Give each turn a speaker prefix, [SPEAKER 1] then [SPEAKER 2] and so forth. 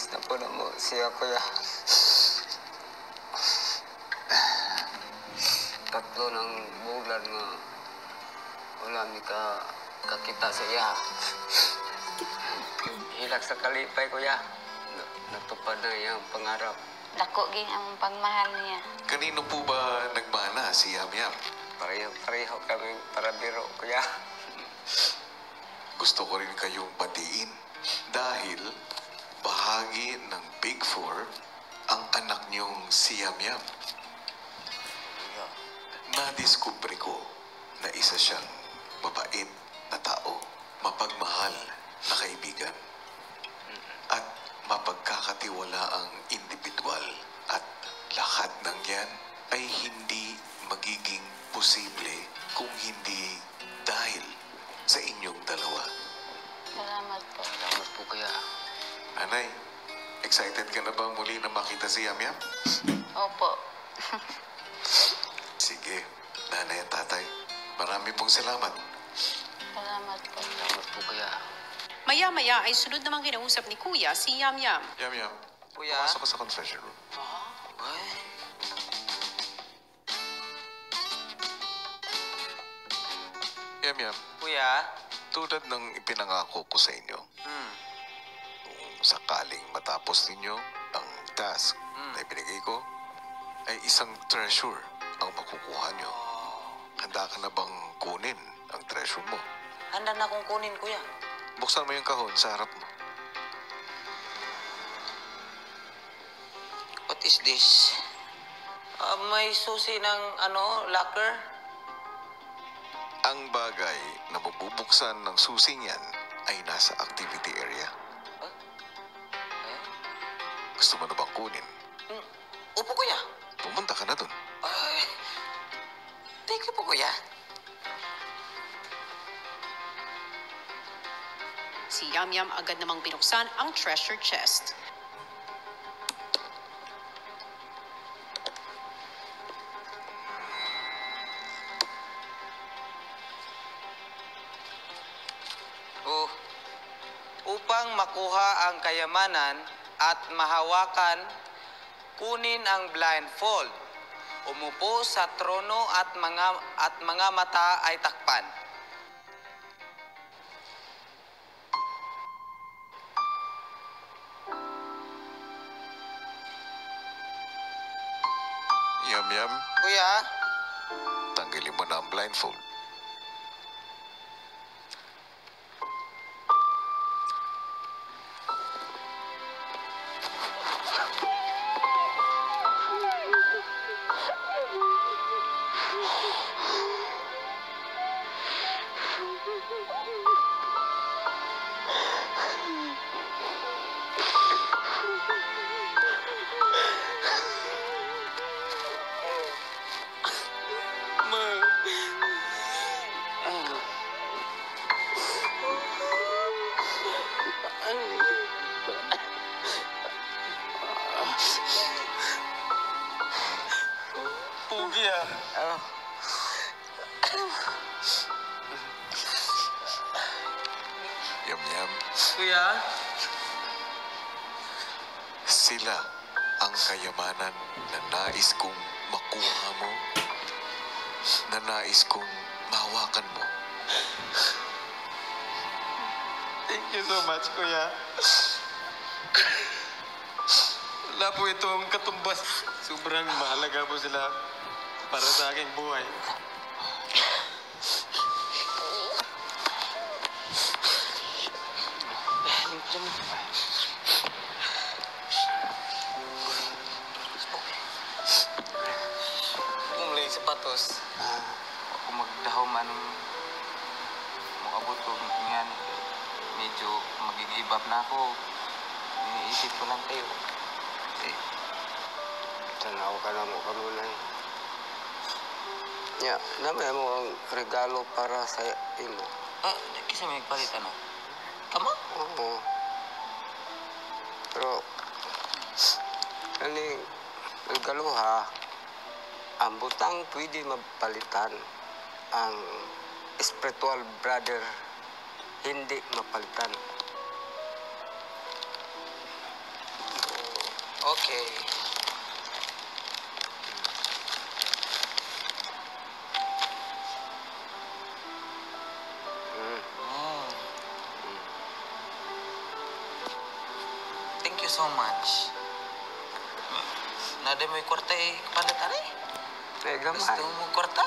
[SPEAKER 1] miss na po na mo siya, kuya. Tatlo ng bulan nga wala mi kakita sa iya. Hilak sa kalipay, kuya. Natupad na yung pangarap.
[SPEAKER 2] Dako gin ang pagmahal niya.
[SPEAKER 3] Kanino po ba nagmana si Yamyam?
[SPEAKER 1] Pareho kami para biro, kuya.
[SPEAKER 3] Gusto ko rin kayong batiin dahil bahagi ng Big Four ang anak niyong si Yamyam. Nadiskubre ko na isa siyang mabait na tao, mapagmahal na kaibigan, at mapagkakatiwalaang individual. At lahat ng yan ay hindi magiging posible kung hindi dahil sa inyong dalawa.
[SPEAKER 2] Salamat po.
[SPEAKER 1] Salamat po, kuya.
[SPEAKER 3] Nanay, excited ka na ba muli na makita si Yamyam?
[SPEAKER 2] Opo.
[SPEAKER 3] Sige, nanay at tatay, marami pong salamat.
[SPEAKER 2] Salamat po.
[SPEAKER 1] Salamat po, kuya.
[SPEAKER 4] Maya-maya ay sunod namang kinausap ni Kuya si Yamyam.
[SPEAKER 3] Yamyam,
[SPEAKER 1] Kuya?
[SPEAKER 3] pumasok ka sa confession room.
[SPEAKER 1] Ay.
[SPEAKER 3] Yamyam,
[SPEAKER 1] Kuya?
[SPEAKER 3] tulad ng ipinangako ko sa inyo, kung sakaling matapos ninyo ang task na ibinigay ko, ay isang treasure ang makukuha nyo. Handa ka na bang kunin ang treasure mo?
[SPEAKER 5] Handa na akong kunin, kuya.
[SPEAKER 3] Buksan mo yung kahon sa harap mo.
[SPEAKER 5] What is this? May susi ng, locker?
[SPEAKER 3] Ang bagay na mabubuksan ng susi niyan ay nasa activity area. Gusto mo na bang kunin?
[SPEAKER 5] Upo, kuya.
[SPEAKER 3] Pumunta ka na dun.
[SPEAKER 5] Ay, thank you po, kuya.
[SPEAKER 4] Si Yamyam agad namang binuksan ang treasure chest.
[SPEAKER 5] Upang makuha ang kayamanan at mahawakan, kunin ang blindfold. Umupo sa trono at mga mata ay takpan.
[SPEAKER 3] Yamyam,
[SPEAKER 5] Kuya,
[SPEAKER 3] tanggalin mo na ang blindfold.
[SPEAKER 5] pugi ah.
[SPEAKER 3] Yamyam,
[SPEAKER 5] Kuya?
[SPEAKER 3] sila ang kayamanan na nais kong makuha mo, na nais kong mahawakan mo.
[SPEAKER 5] Thank you so much, Kuya. Wala po itong katumbas. Sobrang mahalaga po sila para sa aking buhay. Kung may sapatos, ako magdahom anong makabot ko ngayon. Medyo mag-give up na ako. Iniisip ko lang kayo.
[SPEAKER 1] Tanaw ka na mo kanunay. Namay mo ang regalo para sa imo.
[SPEAKER 5] Kasi may palitan na. Kamo?
[SPEAKER 1] Oo. Pero, kaning regalo ha, ang butang pwede mapalitan. Ang spiritual brother hindi mapalitan.
[SPEAKER 5] Okay.
[SPEAKER 1] Mm.
[SPEAKER 5] Mm. Thank you so much. Nada mo yung kwarta eh, palit ano eh?
[SPEAKER 1] May gamay.
[SPEAKER 5] Gusto mo kwarta?